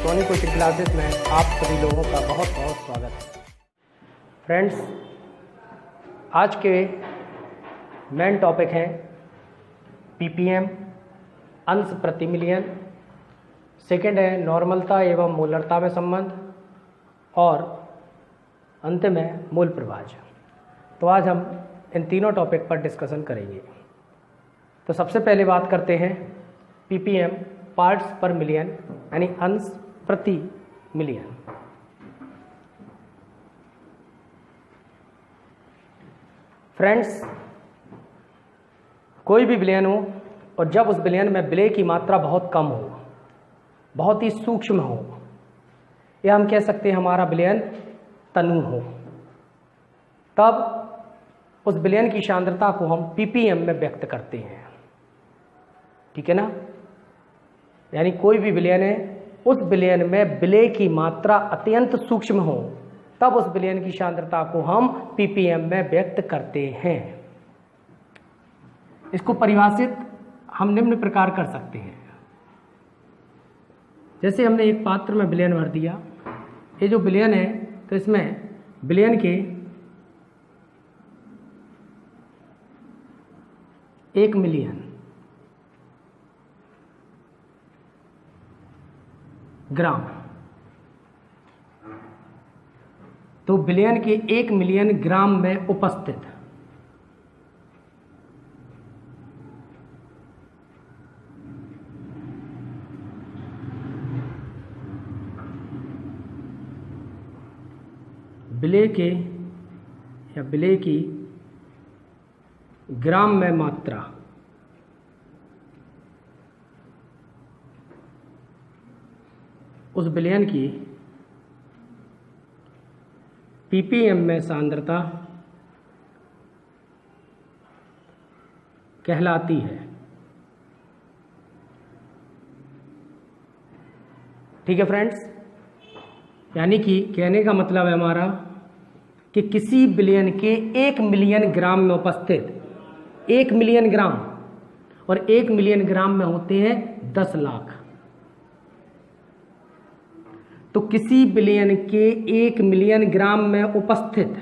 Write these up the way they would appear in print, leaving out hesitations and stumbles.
Soni coaching classes में आप सभी लोगों का बहुत बहुत स्वागत है। फ्रेंड्स, आज के मेन टॉपिक हैं पीपीएम, अंश प्रति मिलियन। सेकंड है नॉर्मलता एवं मूलरता में संबंध, और अंतिम है मूल प्रभाज्य। तो आज हम इन तीनों टॉपिक पर डिस्कशन करेंगे। तो सबसे पहले बात करते हैं पीपीएम, पार्ट्स पर मिलियन, यानी अंश प्रति मिलियन। फ्रेंड्स, कोई भी विलयन हो और जब उस विलयन में विलय की मात्रा बहुत कम हो, बहुत ही सूक्ष्म हो, या हम कह सकते हैं हमारा विलयन तनु हो, तब उस विलयन की सांद्रता को हम पीपीएम में व्यक्त करते हैं। ठीक है ना? यानी कोई भी विलयन है, उस विलयन में विलय की मात्रा अत्यंत सूक्ष्म हो, तब उस विलयन की सांद्रता को हम पीपीएम में व्यक्त करते हैं। इसको परिभाषित हम निम्न प्रकार कर सकते हैं। जैसे हमने एक पात्र में विलयन भर दिया, ये जो विलयन है, तो इसमें विलयन के 1 मिलियन ग्राम, तो विलयन के 1 मिलियन ग्राम में उपस्थित विलय के या विलय की ग्राम में मात्रा उस विलयन की पीपीएम में सांद्रता कहलाती है। ठीक है फ्रेंड्स, यानी कि कहने का मतलब है हमारा कि किसी विलयन के 1 मिलियन ग्राम में उपस्थित 1 मिलियन ग्राम, और 1 मिलियन ग्राम में होते हैं 10 लाख, तो किसी विलयन के 1 मिलियन ग्राम में उपस्थित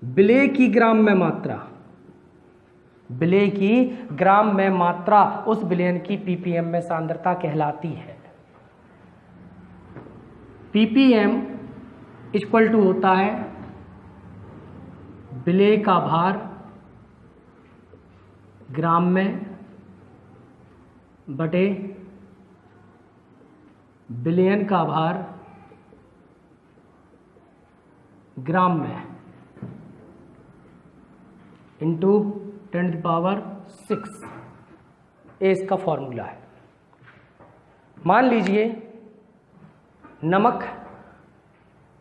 विलय की ग्राम में मात्रा, विलय की ग्राम में मात्रा उस विलयन की पीपीएम में सांद्रता कहलाती है। पीपीएम इक्वल टू होता है विलय का भार ग्राम में बटे विलयन का भार ग्राम में इंटू 10⁶। ये इसका फॉर्मूला है। मान लीजिए नमक,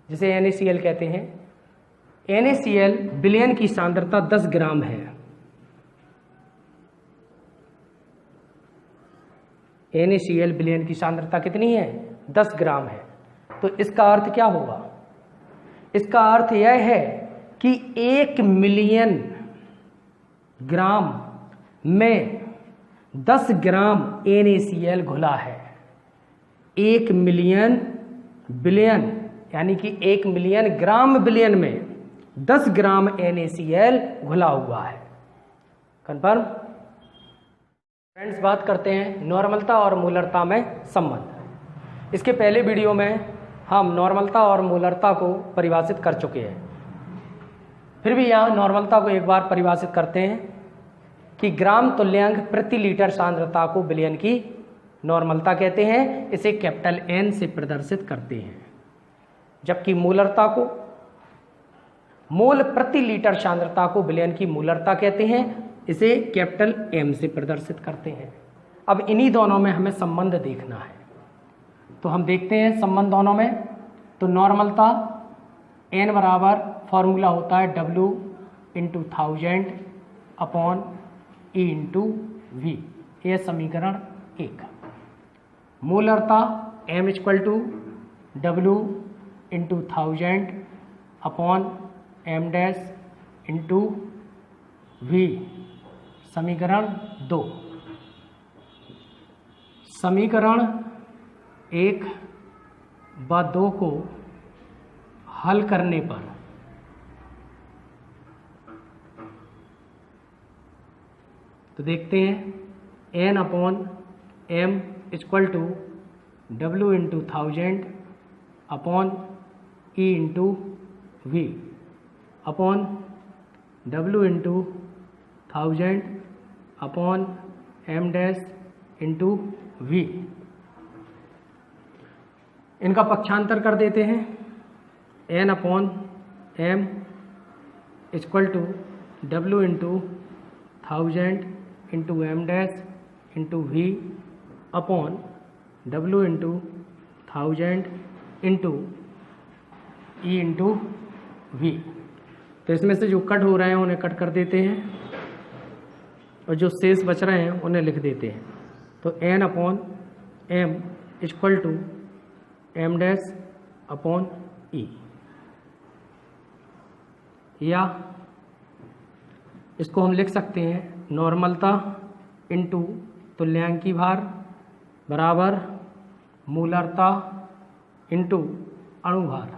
जिसे NaCl कहते हैं, NaCl विलयन की सांद्रता 10 ग्राम है। NaCl विलयन की सांद्रता कितनी है? 10 ग्राम है। तो इसका अर्थ क्या होगा? इसका अर्थ यह है कि 1 मिलियन ग्राम में 10 ग्राम NaCl घुला है। 1 मिलियन विलयन, यानी कि 1 मिलियन ग्राम विलयन में 10 ग्राम NaCl घुला हुआ है। कंफर्म? फ्रेंड्स, बात करते हैं नॉर्मलता और मूलरता में संबंध। इसके पहले वीडियो में हम नॉर्मलता और मूलरता को परिभाषित कर चुके हैं। फिर भी यहाँ नॉर्मलता को एक बार परिभाषित करते हैं कि ग्राम तुल्यांक प्रति लीटर सांद्रता को विलयन की नॉर्मलता कहते हैं। इसे कैपिटल N से प्रदर्शित करते हैं। जबकि मूलरता को, मोल प्रति लीटर सांद्रता को विलयन की मूलरता कहते हैं। इसे कैपिटल M से प्रदर्शित करते हैं। अब इन्हीं दोनों में हमें संबंध देखना है, तो हम देखते हैं संबंध दोनों में। तो नॉर्मलता N बराबर फॉर्मूला होता है W into 1000 upon E into V। यह समीकरण 1। मूलरता M equal to W into 1000 upon M dash into V, समीकरण 2। समीकरण 1 व 2 को हल करने पर तो देखते हैं n/m = W × 1000 upon E × V upon W × 1000 upon m dash × V। इनका पक्षांतर कर देते हैं। n/m = W × 1000 × m dash × V upon W × 1000 × E × V। तो इसमें से जो कट हो रहे हैं उन्हें कट कर देते हैं और जो शेष बच रहे हैं उन्हें लिख देते हैं। तो n/m = m dash upon E, या इसको हम लिख सकते हैं नॉर्मलता इंटू तुल्यांकी भार बराबर मूलरता इंटू अणुभार।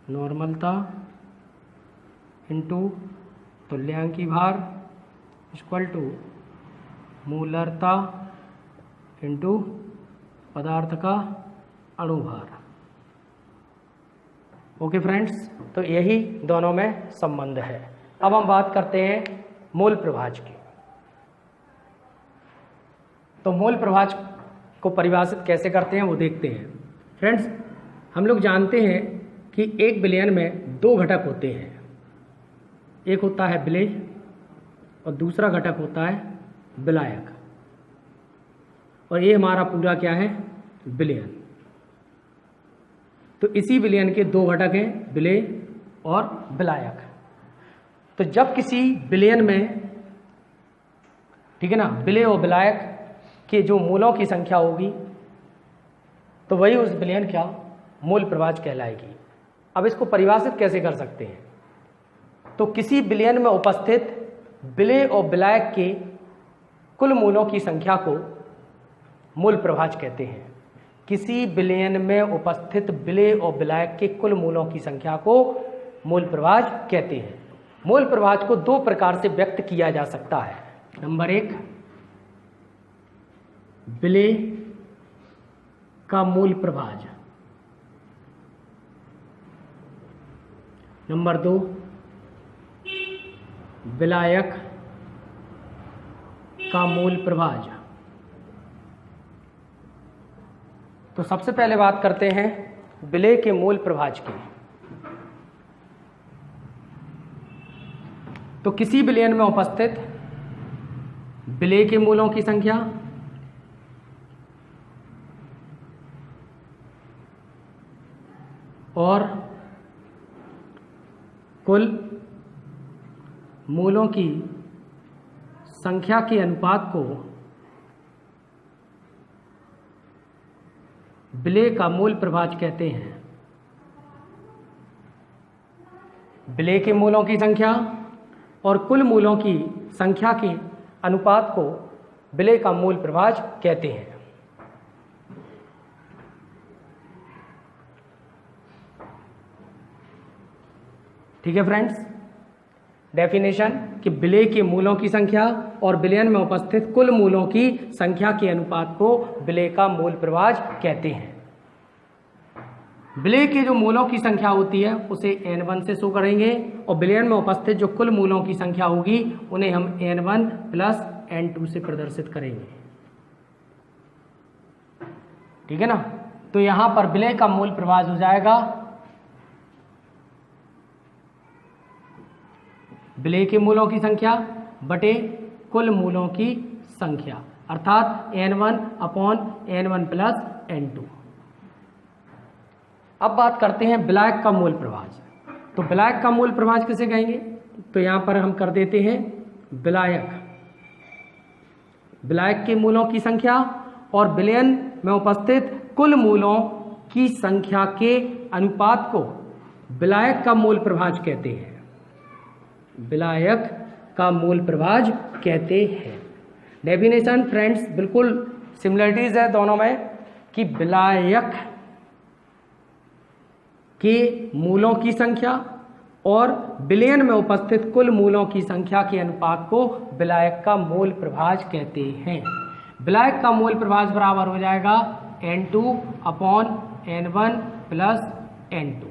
नॉर्मलता इंटू तुल्यांकी भार = मूलरता इंटू पदार्थ का अणुभार। ओके फ्रेंड्स, तो यही दोनों में संबंध है। अब हम बात करते हैं मूल प्रभाज की। तो मूल प्रभाज को परिभाषित कैसे करते हैं वो देखते हैं। फ्रेंड्स, हम लोग जानते हैं कि एक विलयन में 2 घटक होते हैं। एक होता है विलेय और दूसरा घटक होता है विलायक। और ये हमारा पूरा क्या है? विलयन। तो इसी विलयन के 2 घटक हैं, विलेय और विलायक। तो जब किसी विलयन में, ठीक है ना, विलेय और विलायक के जो मूलों की संख्या होगी तो वही उस विलयन क्या मूल प्रभाज कहलाएगी। अब इसको परिभाषित कैसे कर सकते हैं? तो किसी विलयन में उपस्थित विलेय और विलायक के कुल मूलों की संख्या को मूल प्रभाज कहते हैं। किसी विलयन में उपस्थित विलेय और विलायक के कुल मूलों की संख्या को मूल प्रभाज कहते हैं। मूल प्रभाज को 2 प्रकार से व्यक्त किया जा सकता है। नंबर 1, विलेय का मूल प्रभाज। नंबर 2, विलायक का मूल प्रभाज। तो सबसे पहले बात करते हैं विलेय के मूल प्रभाज की। तो किसी विलयन में उपस्थित विलेय के मूलों की संख्या और कुल मूलों की संख्या के अनुपात को विलेय का मूल प्रभाज कहते हैं। विलेय के मूलों की संख्या और कुल मूलों की संख्या के अनुपात को विलेय का मूल प्रभाज कहते हैं। ठीक है फ्रेंड्स, डेफिनेशन कि विलेय के मूलों की संख्या और विलयन में उपस्थित कुल मूलों की संख्या के अनुपात को विलेय का मूल प्रभाज कहते हैं। विलेय के जो मूलों की संख्या होती है उसे n1 से शो करेंगे और विलयन में उपस्थित जो कुल मूलों की संख्या होगी उन्हें हम n1 प्लस n2 से प्रदर्शित करेंगे। ठीक है ना। तो यहां पर विलेय का मूल प्रभाज हो जाएगा विलेय के मूलों की संख्या बटे कुल मूलों की संख्या, अर्थात n1/n1 प्लस n2। अब बात करते हैं विलायक का मूल प्रभाज। तो विलायक का मूल प्रभाज किसे कहेंगे? तो यहां पर हम कर देते हैं विलायक के मूलों की संख्या और विलयन में उपस्थित कुल मूलों की संख्या के अनुपात को विलायक का मूल प्रभाज कहते हैं। विलायक का मूल प्रभाज कहते हैं। डेफिनेशन फ्रेंड्स बिल्कुल सिमिलरिटीज है दोनों में कि विलायक के मूलों की संख्या और विलयन में उपस्थित कुल मूलों की संख्या के अनुपात को विलायक का मोल प्रभाज कहते हैं। विलायक का मोल प्रभाज बराबर हो जाएगा N2/N1 प्लस N2।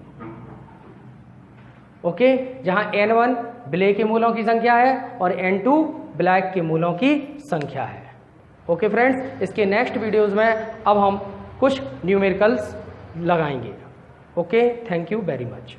ओके, जहां N1 विलेय के मूलों की संख्या है और N2 विलायक के मूलों की संख्या है। ओके फ्रेंड्स, इसके नेक्स्ट वीडियोस में अब हम कुछ न्यूमेरिकल्स लगाएंगे। Okay, thank you very much.